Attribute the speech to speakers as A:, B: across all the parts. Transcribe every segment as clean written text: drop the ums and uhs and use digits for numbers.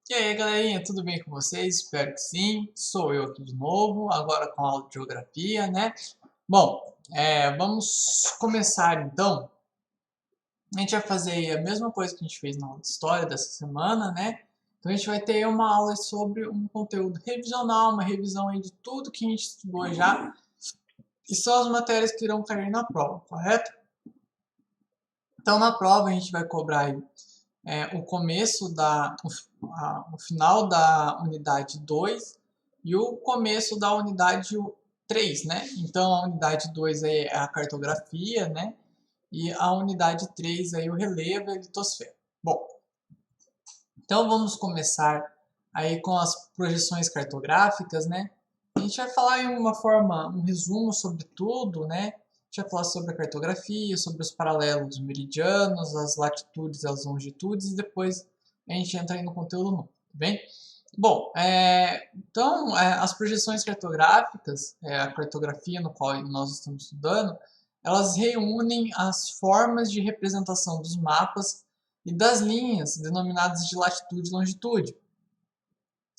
A: E aí, galerinha, tudo bem com vocês? Espero que sim. Sou eu aqui de novo, agora com a aula de geografia, né? Bom, vamos começar então. A gente vai fazer a mesma coisa que a gente fez na aula de história dessa semana, né? Então a gente vai ter uma aula sobre um conteúdo revisional, uma revisão aí de tudo que a gente estudou já, e são as matérias que irão cair na prova, correto? Então na prova a gente vai cobrar aí o começo o final da unidade 2 e o começo da unidade 3, né? Então a unidade 2 aí é a cartografia, né? E a unidade 3 aí o relevo e a litosfera. Bom, então vamos começar aí com as projeções cartográficas, né? A gente vai falar em uma forma, um resumo sobre tudo, né? A gente vai falar sobre a cartografia, sobre os paralelos meridianos, as latitudes e as longitudes, e depois a gente entra aí no conteúdo novo, tá bem? Bom, então as projeções cartográficas, a cartografia no qual nós estamos estudando, elas reúnem as formas de representação dos mapas e das linhas denominadas de latitude e longitude.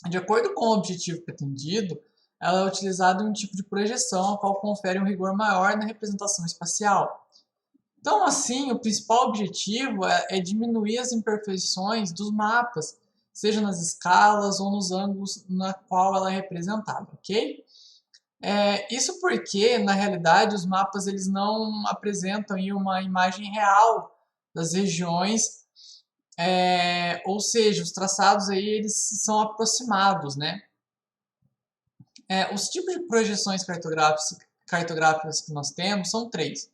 A: De acordo com o objetivo pretendido, ela é utilizada em um tipo de projeção, a qual confere um rigor maior na representação espacial. Então, assim, o principal objetivo é diminuir as imperfeições dos mapas, seja nas escalas ou nos ângulos na qual ela é representada, ok? Isso porque, na realidade, os mapas eles não apresentam aí uma imagem real das regiões, ou seja, os traçados aí eles são aproximados, né? Os tipos de projeções cartográficas que nós temos são três.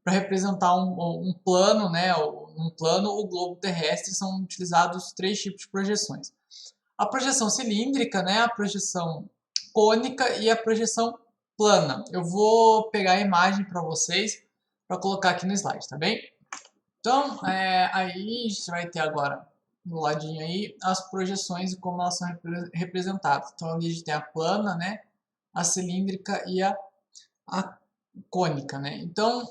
A: Para representar um plano, né, um plano, o globo terrestre, são utilizados três tipos de projeções. A projeção cilíndrica, né, a projeção cônica e a projeção plana. Eu vou pegar a imagem para vocês para colocar aqui no slide, tá bem? Então, aí a gente vai ter agora no ladinho aí as projeções e como elas são representadas. Então, ali a gente tem a plana, né, a cilíndrica e a cônica, né? Então,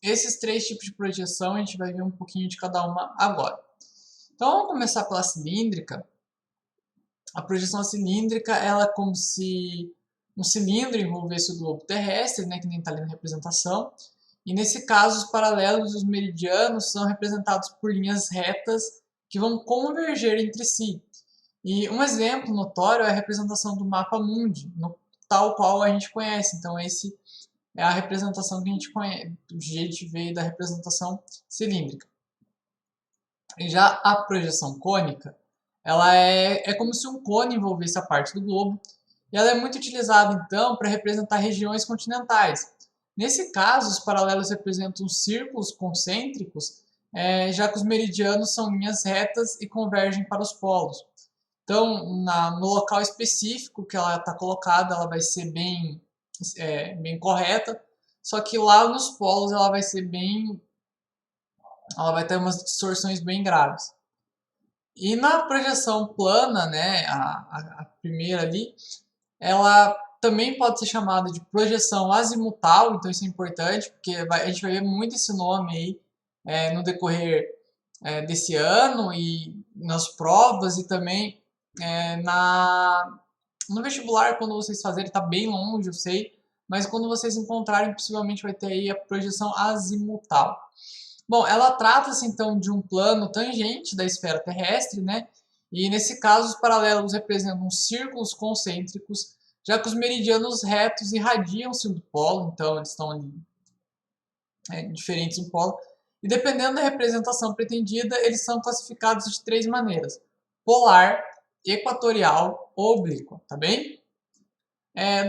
A: esses três tipos de projeção a gente vai ver um pouquinho de cada uma agora. Então, vamos começar pela cilíndrica. A projeção cilíndrica ela é como se um cilindro envolvesse o globo terrestre, né, que nem está ali na representação. E nesse caso, os paralelos e os meridianos são representados por linhas retas que vão converger entre si. E um exemplo notório é a representação do mapa mundi, no tal qual a gente conhece. Então, esse é a representação que a gente conhece, o jeito veio da representação cilíndrica. Já a projeção cônica, ela é como se um cone envolvesse a parte do globo, e ela é muito utilizada, então, para representar regiões continentais. Nesse caso, os paralelos representam círculos concêntricos, já que os meridianos são linhas retas e convergem para os polos. Então, no local específico que ela está colocada, ela vai ser bem correta, só que lá nos polos ela vai ter umas distorções bem graves. E na projeção plana, né, a primeira ali, ela também pode ser chamada de projeção azimutal, então isso é importante, porque a gente vai ver muito esse nome aí no decorrer desse ano e nas provas e também no vestibular, quando vocês fazerem, está bem longe, eu sei, mas quando vocês encontrarem, possivelmente vai ter aí a projeção azimutal. Bom, ela trata-se então de um plano tangente da esfera terrestre, né? E nesse caso, os paralelos representam círculos concêntricos, já que os meridianos retos irradiam-se do polo, então eles estão ali diferentes um polo. E dependendo da representação pretendida, eles são classificados de três maneiras: polar, equatorial ou oblíqua, tá bem?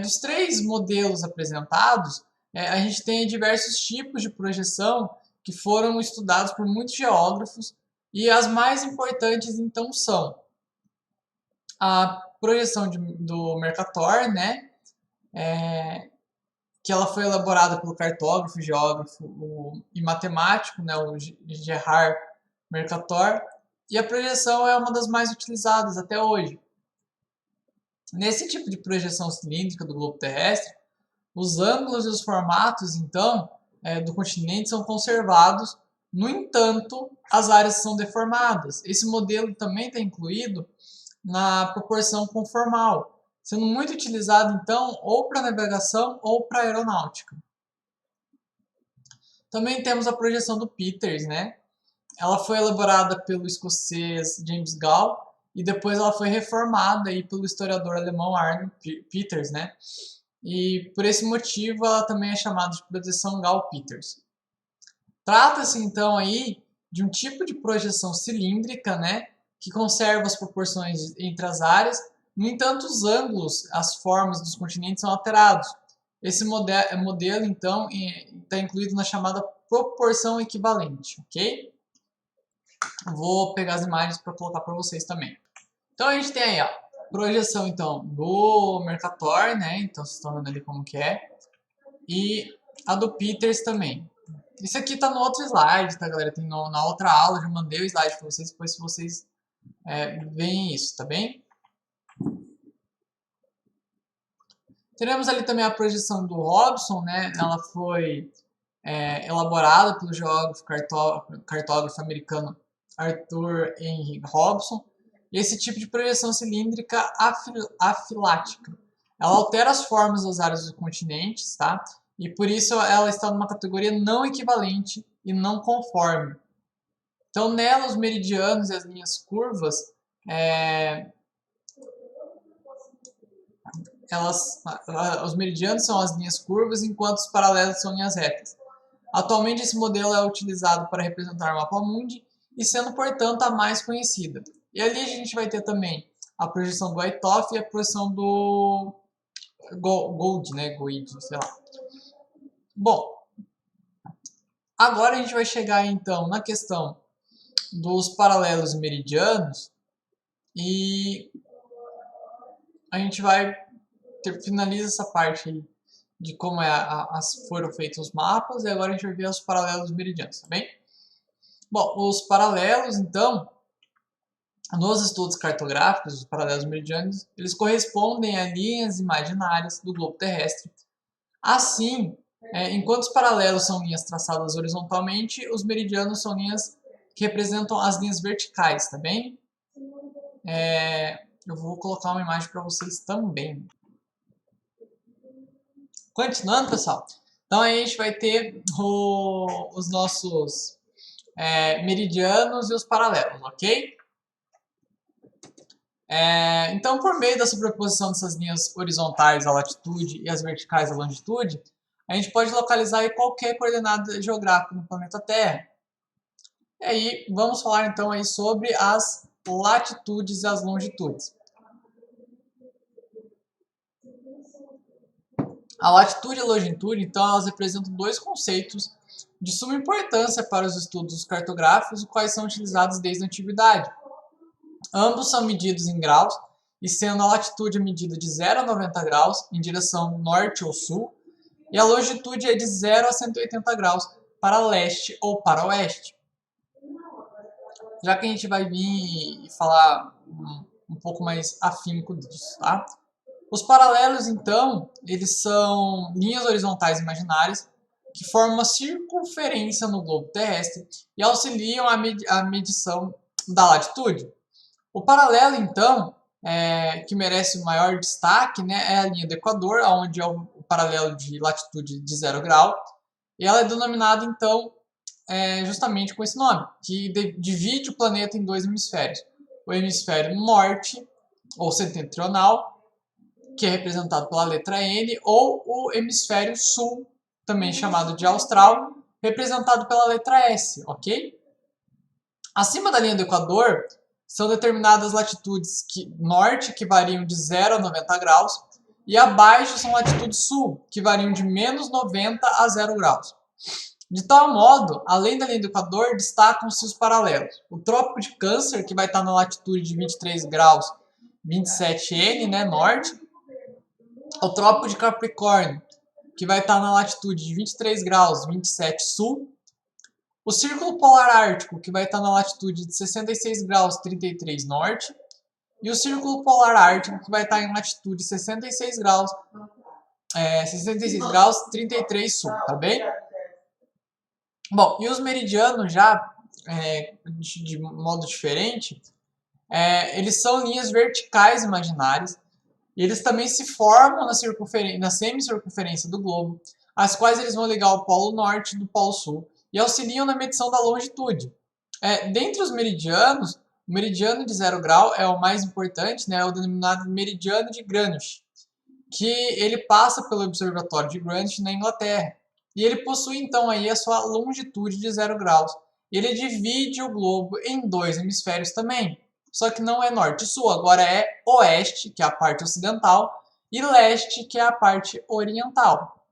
A: Dos três modelos apresentados, a gente tem diversos tipos de projeção que foram estudados por muitos geógrafos, e as mais importantes então são a projeção do Mercator, né, que ela foi elaborada pelo cartógrafo, geógrafo e matemático, né, o Gerard Mercator, e a projeção é uma das mais utilizadas até hoje. Nesse tipo de projeção cilíndrica do globo terrestre, os ângulos e os formatos, então, do continente são conservados No entanto, as áreas são deformadas. Esse modelo também está incluído na proporção conformal, sendo muito utilizado, então, ou para navegação ou para aeronáutica. Também temos a projeção do Peters, né? Ela foi elaborada pelo escocês James Gall e depois ela foi reformada aí pelo historiador alemão Arno Peters, né? E por esse motivo ela também é chamada de projeção Gall-Peters. Trata-se então aí de um tipo de projeção cilíndrica, né, que conserva as proporções entre as áreas. No entanto, os ângulos, as formas dos continentes são alterados. Esse modelo então está incluído na chamada proporção equivalente, ok? Vou pegar as imagens para colocar para vocês também. Então a gente tem aí, ó, projeção então do Mercator, né? Então vocês estão vendo ali como que é. E a do Peters também. Isso aqui tá no outro slide, tá, galera? Tem na outra aula, já mandei o slide para vocês, depois se vocês veem isso, tá bem? Teremos ali também a projeção do Robson, né? Ela foi elaborada pelo geógrafo cartógrafo americano Arthur Henry Robson. E esse tipo de projeção cilíndrica afilática, ela altera as formas das áreas dos continentes, tá? E por isso ela está numa categoria não equivalente e não conforme. Então, nela, os meridianos e as linhas curvas, os meridianos são as linhas curvas, enquanto os paralelos são linhas retas. Atualmente, esse modelo é utilizado para representar o mapa mundi e sendo, portanto, a mais conhecida. E ali a gente vai ter também a projeção do Wythoff e a projeção do Gould, né? Gould, sei lá. Bom, agora a gente vai chegar então na questão dos paralelos meridianos e a gente vai finaliza essa parte aí de como foram feitos os mapas e agora a gente vai ver os paralelos meridianos, tá bem? Bom, os paralelos então, nos estudos cartográficos, os paralelos meridianos, eles correspondem a linhas imaginárias do globo terrestre. Assim, enquanto os paralelos são linhas traçadas horizontalmente, os meridianos são linhas que representam as linhas verticais, tá bem? Eu vou colocar uma imagem para vocês também. Continuando, pessoal. Então, aí a gente vai ter os nossos meridianos e os paralelos, ok? Então, por meio da sobreposição dessas linhas horizontais, a latitude, e as verticais, a longitude, a gente pode localizar aí qualquer coordenada geográfica no planeta Terra. E aí, vamos falar então aí sobre as latitudes e as longitudes. A latitude e a longitude, então, elas representam dois conceitos de suma importância para os estudos cartográficos, os quais são utilizados desde a antiguidade. Ambos são medidos em graus, e sendo a latitude medida de 0 a 90 graus, em direção norte ou sul, e a longitude é de 0 a 180 graus, para leste ou para oeste. Já que a gente vai vir e falar um pouco mais afinco disso, tá? Os paralelos, então, eles são linhas horizontais imaginárias que formam uma circunferência no globo terrestre e auxiliam a medição da latitude. O paralelo, então, que merece o maior destaque, né, é a linha do Equador, onde é o paralelo de latitude de 0 grau, e ela é denominada, então, justamente com esse nome, que divide o planeta em dois hemisférios. O hemisfério norte, ou setentrional, que é representado pela letra N, ou o hemisfério sul, também chamado de austral, representado pela letra S, ok? Acima da linha do Equador, são determinadas latitudes norte, que variam de 0 a 90 graus, e abaixo são latitudes sul, que variam de menos 90 a 0 graus. De tal modo, além da linha do Equador, destacam-se os paralelos. O Trópico de Câncer, que vai estar na latitude de 23 graus 27 N, né, norte. O Trópico de Capricórnio, que vai estar na latitude de 23 graus 27 sul. O Círculo Polar Ártico, que vai estar na latitude de 66 graus 33 norte. E o Círculo Polar Ártico, que vai estar em latitude 66 graus 33 sul, tá bem? Bom, e os meridianos já, de modo diferente, eles são linhas verticais imaginárias, e eles também se formam na semicircunferência do globo, as quais eles vão ligar o polo norte do polo sul e auxiliam na medição da longitude. Dentre os meridianos, o meridiano de 0 grau é o mais importante, né, é o denominado meridiano de Greenwich, que ele passa pelo Observatório de Greenwich na Inglaterra. E ele possui então aí a sua longitude de 0 graus. Ele divide o globo em dois hemisférios também, só que não é norte e sul, agora é oeste, que é a parte ocidental, e leste, que é a parte oriental.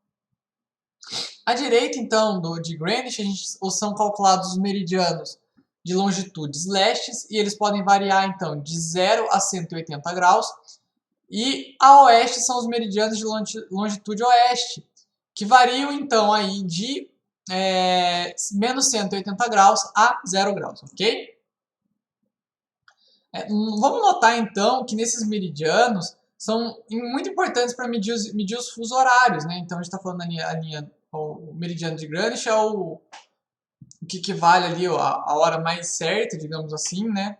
A: À direita, então, de Greenwich, são calculados os meridianos de longitudes lestes, e eles podem variar, então, de 0 a 180 graus, e a oeste são os meridianos de longitude oeste, que variam, então, aí de menos 180 graus a 0 graus, ok? Vamos notar, então, que nesses meridianos são muito importantes para medir os fusos horários, né? Então, a gente está falando o meridiano de Greenwich é o que equivale ali a hora mais certa, digamos assim, né?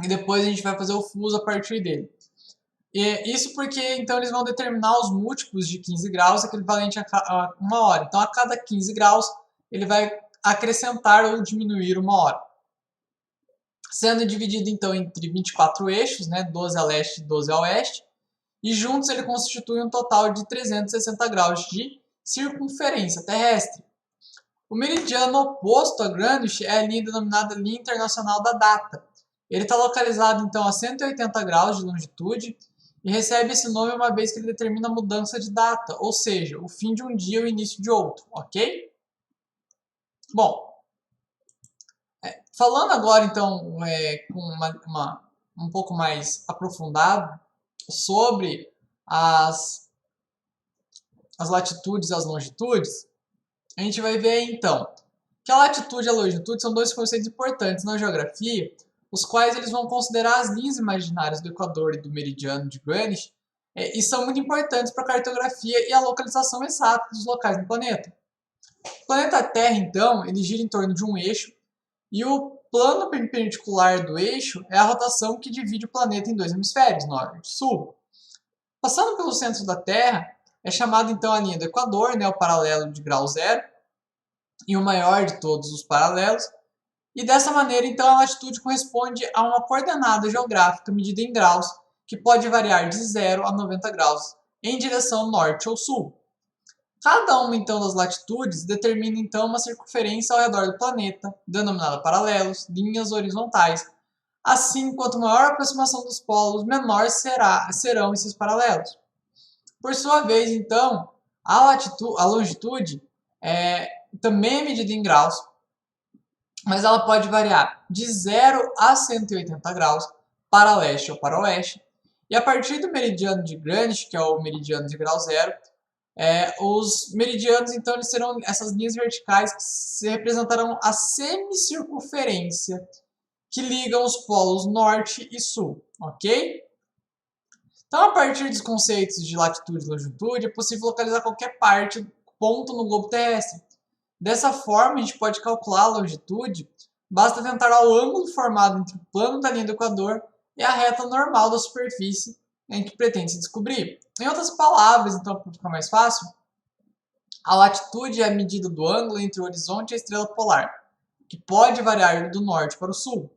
A: E depois a gente vai fazer o fuso a partir dele. Isso porque, então, eles vão determinar os múltiplos de 15 graus equivalente a uma hora. Então, a cada 15 graus, ele vai acrescentar ou diminuir uma hora. Sendo dividido, então, entre 24 eixos, né, 12 a leste e 12 a oeste, e juntos ele constitui um total de 360 graus de circunferência terrestre. O meridiano oposto a Greenwich é a linha denominada Linha Internacional da Data. Ele está localizado, então, a 180 graus de longitude e recebe esse nome uma vez que ele determina a mudança de data, ou seja, o fim de um dia e o início de outro, ok? Bom, falando agora, então, com um pouco mais aprofundado sobre as latitudes e as longitudes, a gente vai ver, então, que a latitude e a longitude são dois conceitos importantes na geografia, os quais eles vão considerar as linhas imaginárias do Equador e do meridiano de Greenwich, e são muito importantes para a cartografia e a localização exata dos locais no planeta. O planeta Terra, então, ele gira em torno de um eixo, e o plano perpendicular do eixo é a rotação que divide o planeta em dois hemisférios, norte e sul. Passando pelo centro da Terra, é chamada então a linha do Equador, né, o paralelo de grau zero, e o maior de todos os paralelos. E dessa maneira, então, a latitude corresponde a uma coordenada geográfica medida em graus, que pode variar de 0 a 90 graus em direção norte ou sul. Cada uma, então, das latitudes determina, então, uma circunferência ao redor do planeta, denominada paralelos, linhas horizontais. Assim, quanto maior a aproximação dos polos, menor serão esses paralelos. Por sua vez, então, a longitude também é medida em graus, mas ela pode variar de 0 a 180 graus para leste ou para oeste. E a partir do meridiano de Greenwich, que é o meridiano de grau zero, os meridianos, então, eles serão essas linhas verticais que se representarão a semicircunferência que ligam os polos norte e sul, ok? Então, a partir dos conceitos de latitude e longitude, é possível localizar qualquer ponto no globo terrestre. Dessa forma, a gente pode calcular a longitude, basta tentar ao ângulo formado entre o plano da linha do Equador e a reta normal da superfície em que pretende se descobrir. Em outras palavras, então, para ficar mais fácil, a latitude é a medida do ângulo entre o horizonte e a estrela polar, que pode variar do norte para o sul.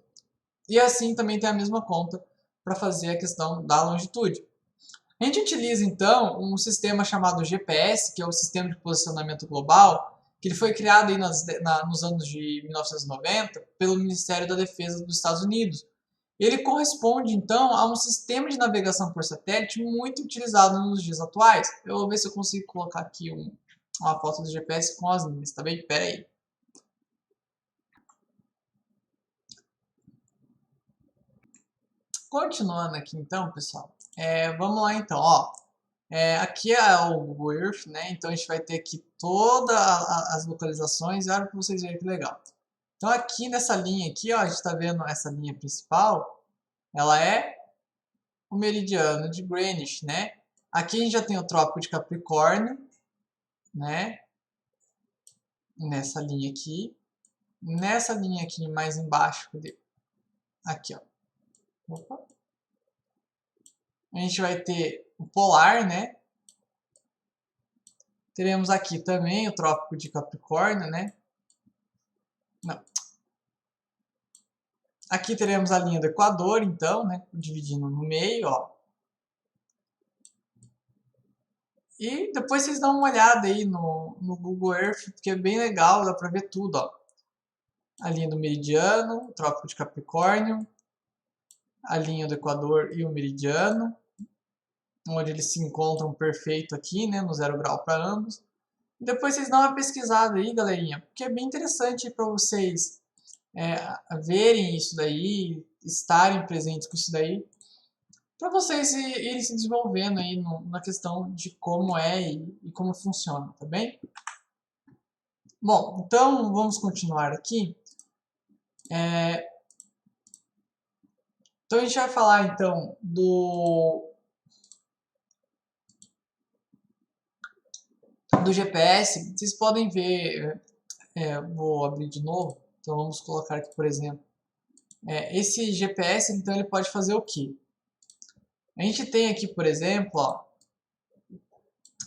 A: E assim também tem a mesma conta para fazer a questão da longitude. A gente utiliza, então, um sistema chamado GPS, que é o Sistema de Posicionamento Global, que ele foi criado aí nos anos de 1990 pelo Ministério da Defesa dos Estados Unidos. Ele corresponde, então, a um sistema de navegação por satélite muito utilizado nos dias atuais. Eu vou ver se eu consigo colocar aqui uma foto do GPS com as linhas, tá bem? Pera aí. Continuando aqui, então, pessoal. Vamos lá, então. Ó, aqui é o Google Earth, né? Então, a gente vai ter aqui todas as localizações. E olha para vocês verem que legal. Então, aqui nessa linha aqui, ó, a gente está vendo essa linha principal. Ela é o meridiano de Greenwich, né? Aqui a gente já tem o Trópico de Capricórnio, né? nessa linha aqui. Nessa linha aqui mais embaixo, aqui, ó. Opa. A gente vai ter o polar, né? Teremos aqui também o Trópico de Capricórnio, né? Não. Aqui teremos a linha do Equador, então, né? Dividindo no meio, ó. E depois vocês dão uma olhada aí no Google Earth, porque é bem legal, dá pra ver tudo, ó. A linha do meridiano, o Trópico de Capricórnio, a linha do Equador e o meridiano, onde eles se encontram perfeito aqui, né? No 0 grau para ambos. Depois vocês dão uma pesquisada aí, galerinha, porque é bem interessante para vocês verem isso daí, estarem presentes com isso daí, para vocês irem se desenvolvendo aí na questão de como é e como funciona, tá bem? Bom, então vamos continuar aqui. Então a gente vai falar então do GPS. Vocês podem ver, vou abrir de novo. Então vamos colocar aqui, por exemplo, esse GPS, então ele pode fazer o quê? A gente tem aqui, por exemplo, ó,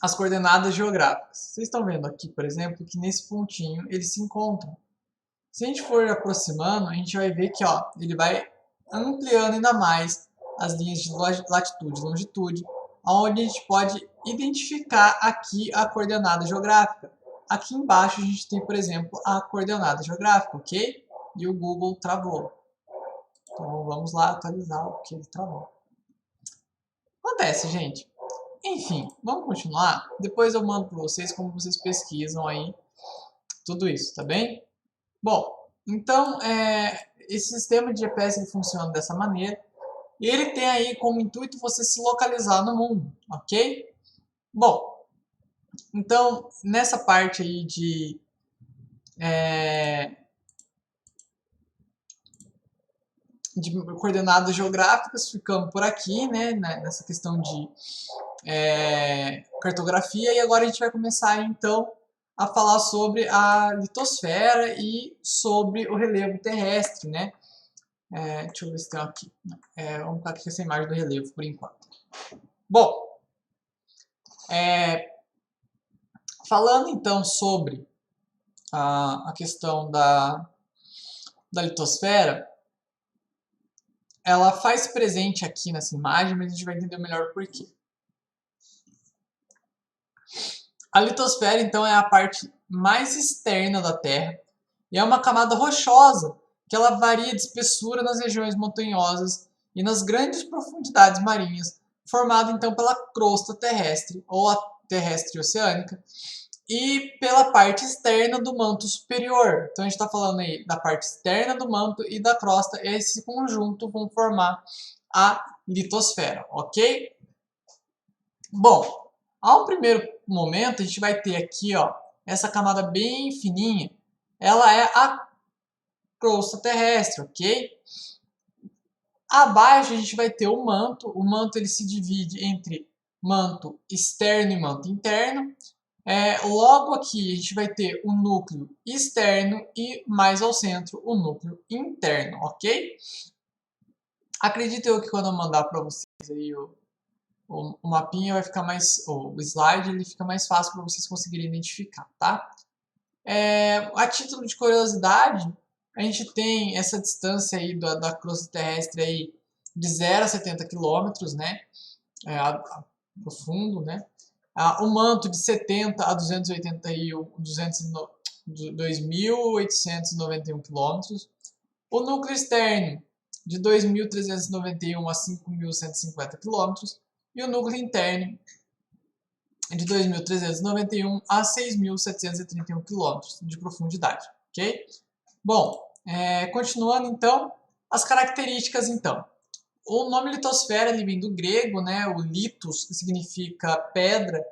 A: as coordenadas geográficas. Vocês estão vendo aqui, por exemplo, que nesse pontinho eles se encontram. Se a gente for aproximando, a gente vai ver que ó, ele vai ampliando ainda mais as linhas de latitude e longitude, onde a gente pode identificar aqui a coordenada geográfica. Aqui embaixo a gente tem, por exemplo, a coordenada geográfica, ok? E o Google travou. Então vamos lá atualizar o que ele travou. Acontece, gente. Enfim, vamos continuar? Depois eu mando para vocês como vocês pesquisam aí tudo isso, tá bem? Bom, então esse sistema de GPS ele funciona dessa maneira e ele tem aí como intuito você se localizar no mundo, ok? Bom, então nessa parte aí de coordenadas geográficas ficamos por aqui, né? Nessa questão de cartografia e agora a gente vai começar então a falar sobre a litosfera e sobre o relevo terrestre, né? Deixa eu ver se tem aqui. Vamos ficar aqui com essa imagem do relevo por enquanto. Bom, falando então sobre a questão da litosfera, ela faz presente aqui nessa imagem, mas a gente vai entender melhor o porquê. A litosfera, então, é a parte mais externa da Terra e é uma camada rochosa que ela varia de espessura nas regiões montanhosas e nas grandes profundidades marinhas, formada então pela crosta terrestre ou a terrestre oceânica e pela parte externa do manto superior. Então a gente está falando aí da parte externa do manto e da crosta, esse conjunto vão formar a litosfera, ok? Bom, ao primeiro momento a gente vai ter aqui, ó, essa camada bem fininha, ela é a crosta terrestre, ok? Abaixo a gente vai ter o manto ele se divide entre manto externo e manto interno. Logo aqui a gente vai ter o núcleo externo e mais ao centro o núcleo interno, ok? Acredito eu que quando eu mandar para vocês aí o mapinha vai ficar mais, o slide ele fica mais fácil para vocês conseguirem identificar, tá? A título de curiosidade, a gente tem essa distância aí da crosta terrestre aí de 0 a 70 km, né? Profundo, né? O manto de 70 a 2.891 km. O núcleo externo de 2.391 a 5.150 km. E o núcleo interno de 2.391 a 6.731 km de profundidade, ok? Bom, continuando então, as características então. O nome litosfera ele vem do grego, né? O litos significa pedra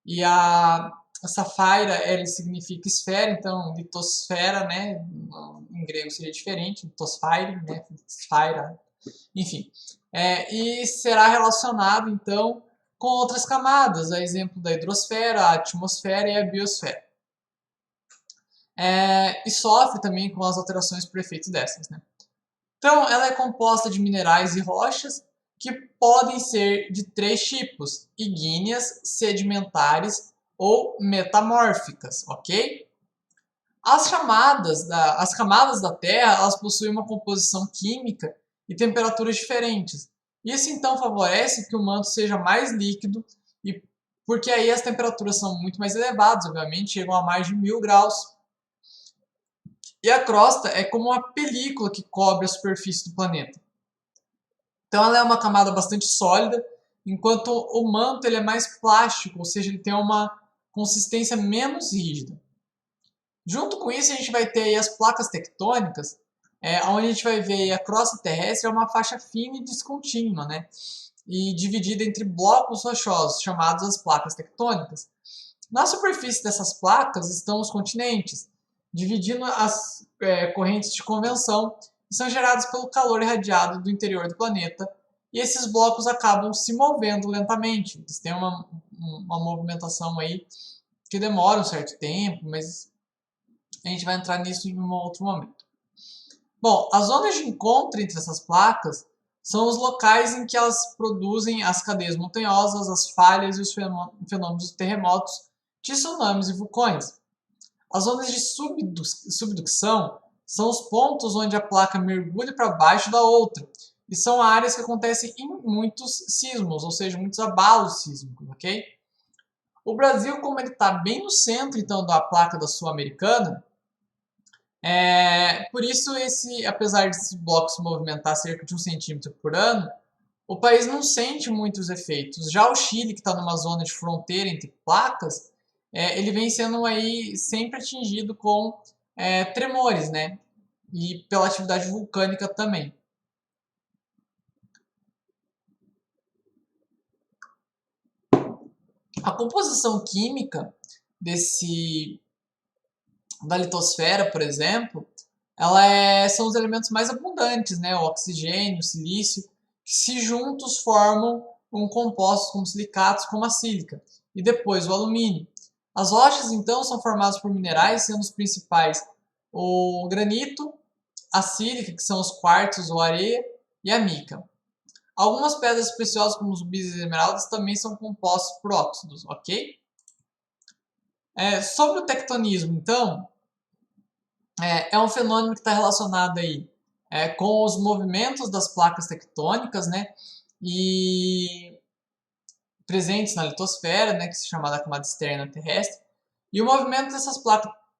A: e a safaira ele significa esfera, então litosfera, né? Em grego seria diferente, litosfera, né? Sfera, enfim. E será relacionado então com outras camadas, a exemplo da hidrosfera, a atmosfera e a biosfera. e sofre também com as alterações por efeito dessas, né? Então, ela é composta de minerais e rochas que podem ser de 3 tipos: ígneas, sedimentares ou metamórficas, ok? As camadas da Terra, elas possuem uma composição química e temperaturas diferentes. Isso então favorece que o manto seja mais líquido, e porque aí as temperaturas são muito mais elevadas, obviamente, chegam a mais de 1000 graus. E a crosta é como uma película que cobre a superfície do planeta. Então ela é uma camada bastante sólida, enquanto o manto ele é mais plástico, ou seja, ele tem uma consistência menos rígida. Junto com isso, a gente vai ter aí as placas tectônicas, onde a gente vai ver a crosta terrestre é uma faixa fina e descontínua, né? E dividida entre blocos rochosos, chamados as placas tectônicas. Na superfície dessas placas estão os continentes, dividindo as correntes de convenção, que são geradas pelo calor irradiado do interior do planeta, e esses blocos acabam se movendo lentamente. Eles têm uma movimentação aí que demora um certo tempo, mas a gente vai entrar nisso em um outro momento. Bom, as zonas de encontro entre essas placas são os locais em que elas produzem as cadeias montanhosas, as falhas e os fenômenos de terremotos, tsunamis e vulcões. As zonas de subducção são os pontos onde a placa mergulha para baixo da outra, e são áreas que acontecem em muitos sismos, ou seja, muitos abalos sísmicos, ok? O Brasil, como ele está bem no centro, então, da placa da Sul-Americana, por isso, apesar desse bloco se movimentar cerca de 1 centímetro por ano, o país não sente muitos efeitos. Já o Chile, que está numa zona de fronteira entre placas, ele vem sendo aí sempre atingido com tremores, né? E pela atividade vulcânica também. A composição química da litosfera, por exemplo, são os elementos mais abundantes, né? O oxigênio, o silício, que se juntos formam compostos como silicatos, como a sílica, e depois o alumínio. As rochas, então, são formadas por minerais, sendo os principais o granito, a sílica, que são os quartzos ou areia, e a mica. Algumas pedras preciosas, como os rubis e esmeraldas, também são compostos por óxidos, ok? Sobre o tectonismo, então, é um fenômeno que está relacionado aí com os movimentos das placas tectônicas, né? E presentes na litosfera, né? Que se chama da camada externa terrestre. E o movimento dessas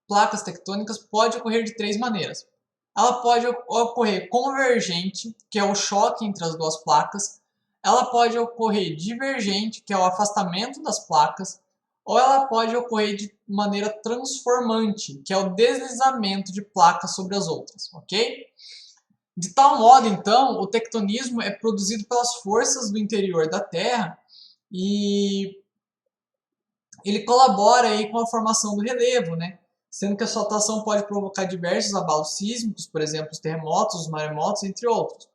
A: placas tectônicas pode ocorrer de 3 maneiras. Ela pode ocorrer convergente, que é o choque entre as duas placas. Ela pode ocorrer divergente, que é o afastamento das placas. Ou ela pode ocorrer de maneira transformante, que é o deslizamento de placas sobre as outras, ok? De tal modo, então, o tectonismo é produzido pelas forças do interior da Terra e ele colabora aí com a formação do relevo, né? Sendo que a sua atuação pode provocar diversos abalos sísmicos, por exemplo, os terremotos, os maremotos, entre outros.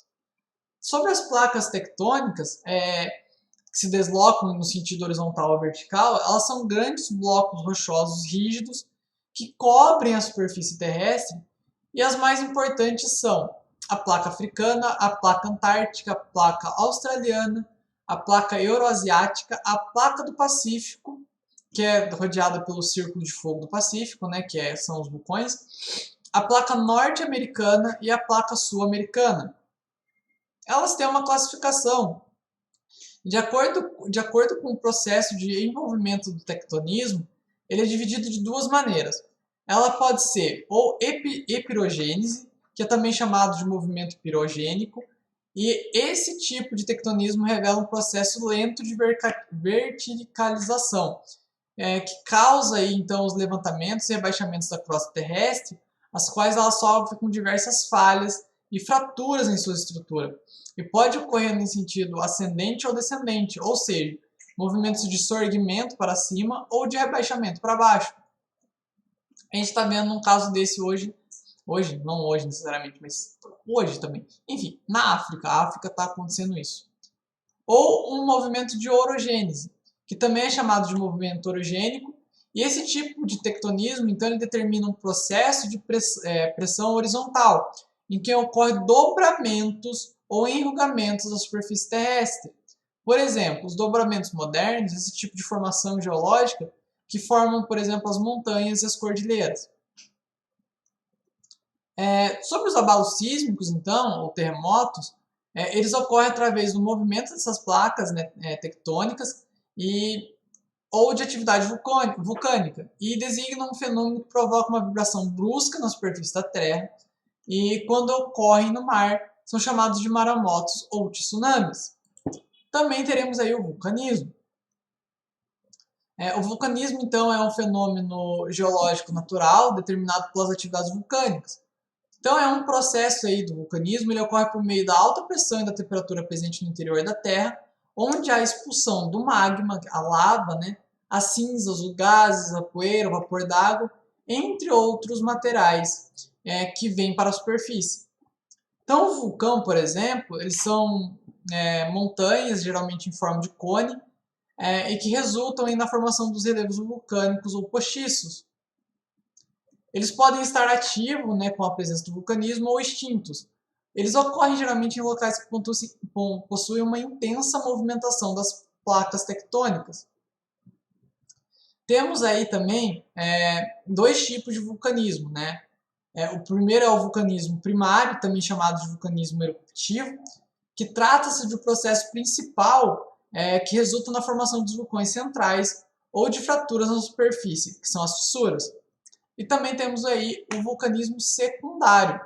A: Sobre as placas tectônicas, que se deslocam no sentido horizontal ou vertical, elas são grandes blocos rochosos rígidos que cobrem a superfície terrestre, e as mais importantes são a placa africana, a placa antártica, a placa australiana, a placa euroasiática, a placa do Pacífico, que é rodeada pelo Círculo de Fogo do Pacífico, né, são os vulcões, a placa norte-americana e a placa sul-americana. Elas têm uma classificação. De acordo com o processo de envolvimento do tectonismo, ele é dividido de 2 maneiras. Ela pode ser ou epirogênese, que é também chamado de movimento pirogênico, e esse tipo de tectonismo revela um processo lento de verticalização, que causa aí, então, os levantamentos e rebaixamentos da crosta terrestre, as quais ela sofre com diversas falhas e fraturas em sua estrutura. E pode ocorrer no sentido ascendente ou descendente, ou seja, movimentos de sorgimento para cima ou de rebaixamento para baixo. A gente está vendo um caso desse hoje, não hoje necessariamente, mas hoje também. Enfim, na África, a África está acontecendo isso. Ou um movimento de orogênese, que também é chamado de movimento orogênico, E esse tipo de tectonismo, então, ele determina um processo de pressão horizontal, em que ocorrem dobramentos ou enrugamentos da superfície terrestre. Por exemplo, os dobramentos modernos, esse tipo de formação geológica, que formam, por exemplo, as montanhas e as cordilheiras. Sobre os abalos sísmicos, então, ou terremotos, eles ocorrem através do movimento dessas placas, né, tectônicas ou de atividade vulcânica, e designam um fenômeno que provoca uma vibração brusca na superfície da Terra, e quando ocorrem no mar, são chamados de maremotos ou tsunamis. Também teremos aí o vulcanismo. O vulcanismo, então, é um fenômeno geológico natural determinado pelas atividades vulcânicas. Então, é um processo aí do vulcanismo, ele ocorre por meio da alta pressão e da temperatura presente no interior da Terra, onde há expulsão do magma, a lava, né, as cinzas, os gases, a poeira, o vapor d'água, entre outros materiais que vêm para a superfície. Então, o vulcão, por exemplo, eles são montanhas, geralmente em forma de cone, e que resultam aí na formação dos relevos vulcânicos ou postiços. Eles podem estar ativos, né, com a presença do vulcanismo, ou extintos. Eles ocorrem geralmente em locais que possuem uma intensa movimentação das placas tectônicas. Temos aí também dois tipos de vulcanismo, né? O primeiro é o vulcanismo primário, também chamado de vulcanismo eruptivo, que trata-se do processo principal que resulta na formação dos vulcões centrais ou de fraturas na superfície, que são as fissuras. E também temos aí o vulcanismo secundário,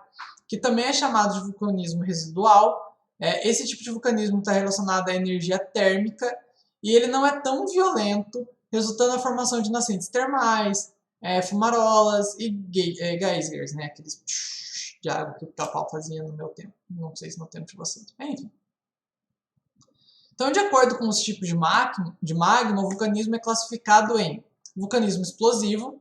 A: que também é chamado de vulcanismo residual. Esse tipo de vulcanismo está relacionado à energia térmica e ele não é tão violento, resultando na formação de nascentes termais, fumarolas e geysers, né? Aqueles de água que o Pica-Pau fazia no meu tempo. Não sei se no tempo de vocês. Enfim. Então, de acordo com os tipos de magma, o vulcanismo é classificado em vulcanismo explosivo,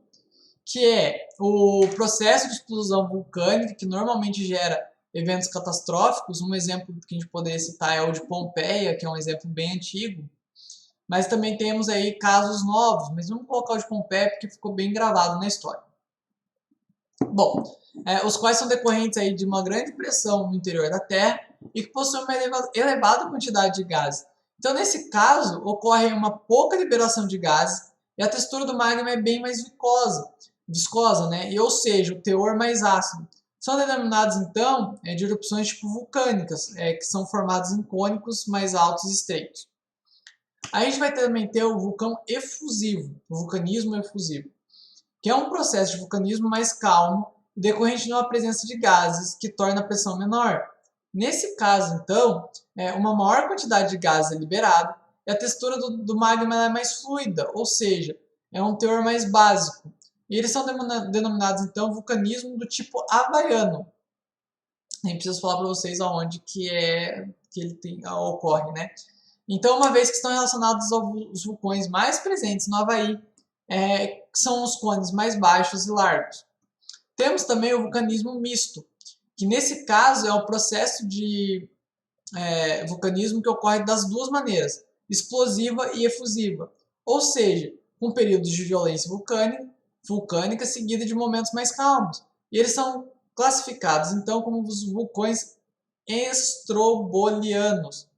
A: que é o processo de explosão vulcânica, que normalmente gera eventos catastróficos. Um exemplo que a gente poderia citar é o de Pompeia, que é um exemplo bem antigo. Mas também temos aí casos novos, mas vamos colocar o de Pompeia porque ficou bem gravado na história. Bom, os quais são decorrentes aí de uma grande pressão no interior da Terra e que possuem uma elevada quantidade de gases. Então, nesse caso, ocorre uma pouca liberação de gases e a textura do magma é bem mais viscosa, né? Ou seja, o teor mais ácido. São denominados, então, de erupções tipo vulcânicas, que são formadas em cônicos mais altos e estreitos. Aí a gente vai também ter o vulcão efusivo, o vulcanismo efusivo, que é um processo de vulcanismo mais calmo e decorrente de uma presença de gases que torna a pressão menor. Nesse caso, então, uma maior quantidade de gases é liberada e a textura do magma é mais fluida, ou seja, é um teor mais básico. E eles são denominados, então, vulcanismo do tipo havaiano. Nem preciso falar para vocês aonde que ele ocorre, né? Então, uma vez que estão relacionados aos vulcões mais presentes no Havaí, que são os cones mais baixos e largos. Temos também o vulcanismo misto, que nesse caso é o processo de vulcanismo que ocorre das duas maneiras, explosiva e efusiva, ou seja, com períodos de violência vulcânica seguida de momentos mais calmos. E eles são classificados então como os vulcões estrobolianos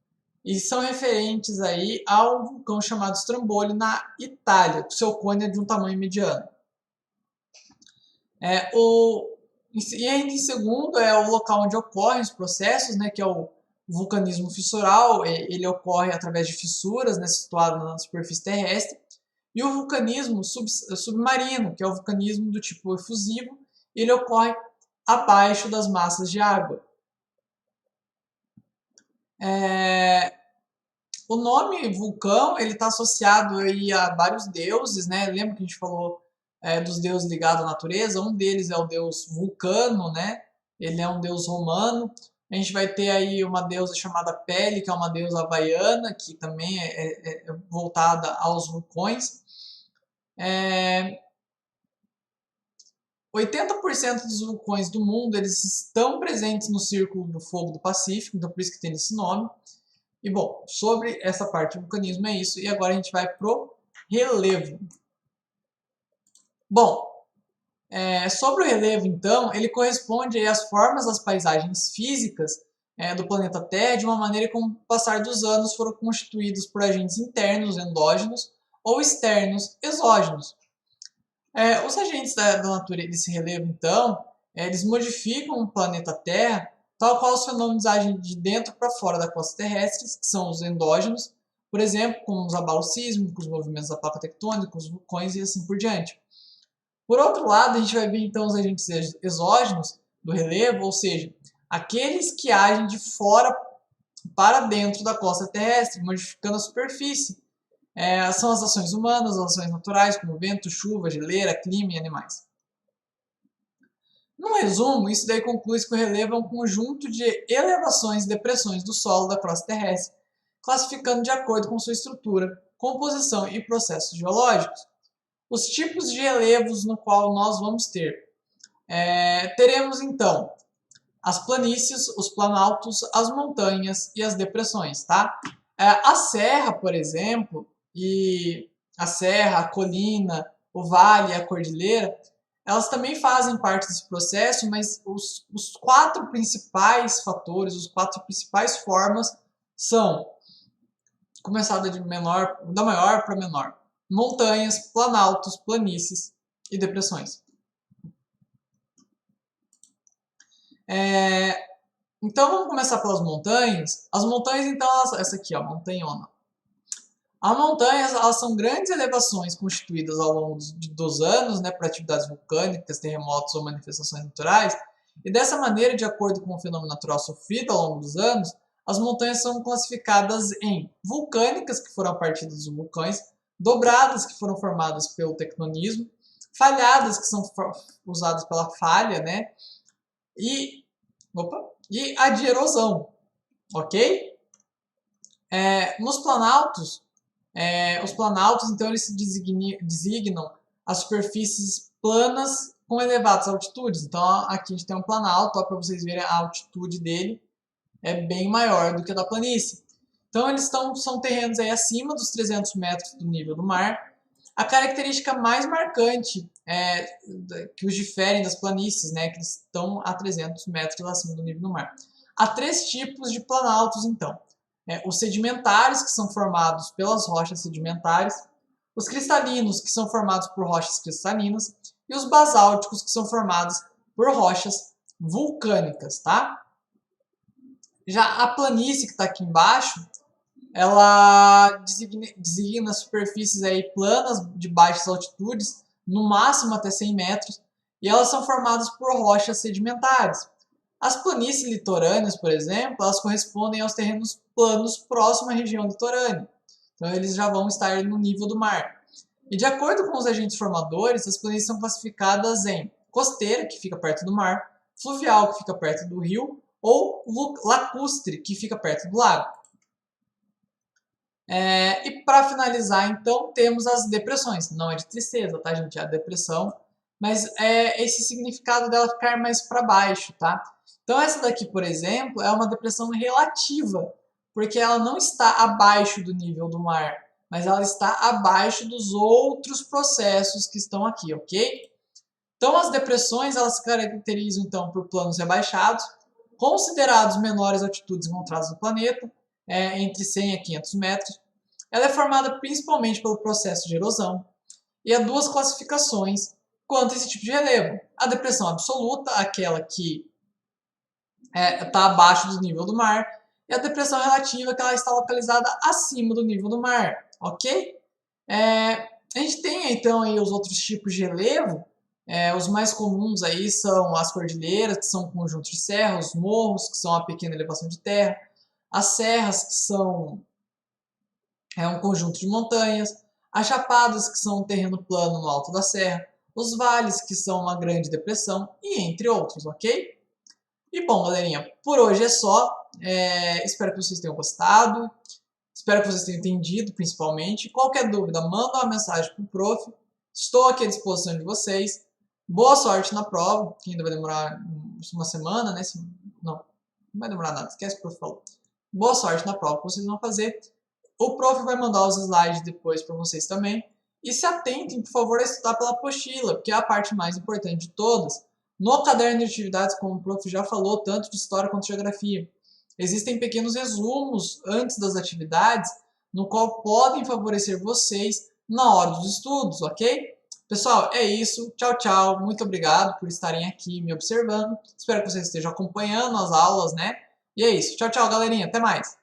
A: e são referentes aí ao vulcão chamado Stromboli na Itália, que seu cone é de um tamanho mediano. E ainda em segundo é o local onde ocorrem os processos, né, que é o vulcanismo fissural. Ele ocorre através de fissuras, né, situado na superfície terrestre. E o vulcanismo submarino, que é o vulcanismo do tipo efusivo, ele ocorre abaixo das massas de água. O nome vulcão ele está associado aí a vários deuses, né? Lembra que a gente falou dos deuses ligados à natureza? Um deles é o deus Vulcano, né? Ele é um deus romano. A gente vai ter aí uma deusa chamada Pele, que é uma deusa havaiana, que também é voltada aos vulcões. 80% dos vulcões do mundo eles estão presentes no Círculo do Fogo do Pacífico, então por isso que tem esse nome. E bom, sobre essa parte do vulcanismo é isso, e agora a gente vai pro relevo. Bom, sobre o relevo, então, ele corresponde aí às formas das paisagens físicas do planeta Terra de uma maneira que, com o passar dos anos, foram constituídos por agentes internos, endógenos, ou externos, exógenos. Os agentes da natureza desse relevo, então, eles modificam o planeta Terra, tal qual os fenômenos agem de dentro para fora da crosta terrestre, que são os endógenos, por exemplo, como os abalos sísmicos, os movimentos da placa tectônica, os vulcões e assim por diante. Por outro lado, a gente vai ver então os agentes exógenos do relevo, ou seja, aqueles que agem de fora para dentro da crosta terrestre, modificando a superfície. São as ações humanas, as ações naturais, como vento, chuva, geleira, clima e animais. Num resumo, isso daí conclui que o relevo é um conjunto de elevações e depressões do solo da crosta terrestre, classificando de acordo com sua estrutura, composição e processos geológicos. Os tipos de relevos no qual nós vamos ter. Teremos então as planícies, os planaltos, as montanhas e as depressões, tá? A serra, por exemplo, e a serra, a colina, o vale, a cordilheira, elas também fazem parte desse processo, mas os quatro principais fatores, os quatro principais formas são, começar da maior para menor, montanhas, planaltos, planícies e depressões. Então vamos começar pelas montanhas. As montanhas, então, essa aqui, ó, montanhona. As montanhas, elas são grandes elevações constituídas ao longo dos anos, né, por atividades vulcânicas, terremotos ou manifestações naturais. E dessa maneira, de acordo com o fenômeno natural sofrido ao longo dos anos, as montanhas são classificadas em vulcânicas, que foram a partir dos vulcões, dobradas, que foram formadas pelo tectonismo, falhadas, que são usadas pela falha, né, e a de erosão, ok? Nos planaltos, os planaltos, então, eles se designam as superfícies planas com elevadas altitudes. Então, aqui a gente tem um planalto, para vocês verem a altitude dele é bem maior do que a da planície. Então, eles são terrenos aí acima dos 300 metros do nível do mar. A característica mais marcante que os diferem das planícies, né, que eles estão a 300 metros acima do nível do mar. Há três tipos de planaltos, então. Os sedimentares, que são formados pelas rochas sedimentares, os cristalinos, que são formados por rochas cristalinas, e os basálticos, que são formados por rochas vulcânicas, tá? Já a planície, que está aqui embaixo, ela designa superfícies aí planas de baixas altitudes, no máximo até 100 metros, e elas são formadas por rochas sedimentares. As planícies litorâneas, por exemplo, elas correspondem aos terrenos planos próximos à região litorânea. Então, eles já vão estar no nível do mar. E de acordo com os agentes formadores, as planícies são classificadas em costeira, que fica perto do mar, fluvial, que fica perto do rio, ou lacustre, que fica perto do lago. E para finalizar, então, temos as depressões. Não é de tristeza, tá, gente? É a depressão. Mas esse significado dela ficar mais para baixo, tá? Então, essa daqui, por exemplo, é uma depressão relativa, porque ela não está abaixo do nível do mar, mas ela está abaixo dos outros processos que estão aqui, ok? Então, as depressões, elas se caracterizam, então, por planos rebaixados, considerados menores altitudes encontradas no planeta, entre 100 a 500 metros. Ela é formada principalmente pelo processo de erosão, e há duas classificações quanto a esse tipo de relevo. A depressão absoluta, aquela que está abaixo do nível do mar, e a depressão relativa, que ela está localizada acima do nível do mar, ok? A gente tem então aí os outros tipos de relevo. Os mais comuns aí são as cordilheiras, que são conjuntos de serras, os morros, que são a pequena elevação de terra, as serras, que são um conjunto de montanhas, as chapadas, que são um terreno plano no alto da serra, os vales, que são uma grande depressão, e entre outros, ok? E bom, galerinha, por hoje é só. Espero que vocês tenham gostado. Espero que vocês tenham entendido, principalmente. Qualquer dúvida, manda uma mensagem pro prof. Estou aqui à disposição de vocês. Boa sorte na prova, que ainda vai demorar uma semana, né? Não vai demorar nada, esquece o que o prof falou. Boa sorte na prova que vocês vão fazer. O prof vai mandar os slides depois para vocês também. E se atentem, por favor, a estudar pela apostila, porque é a parte mais importante de todas. No caderno de atividades, como o prof já falou, tanto de história quanto de geografia, existem pequenos resumos antes das atividades, no qual podem favorecer vocês na hora dos estudos, ok? Pessoal, é isso. Tchau, tchau. Muito obrigado por estarem aqui me observando. Espero que vocês estejam acompanhando as aulas, né? E é isso. Tchau, tchau, galerinha. Até mais.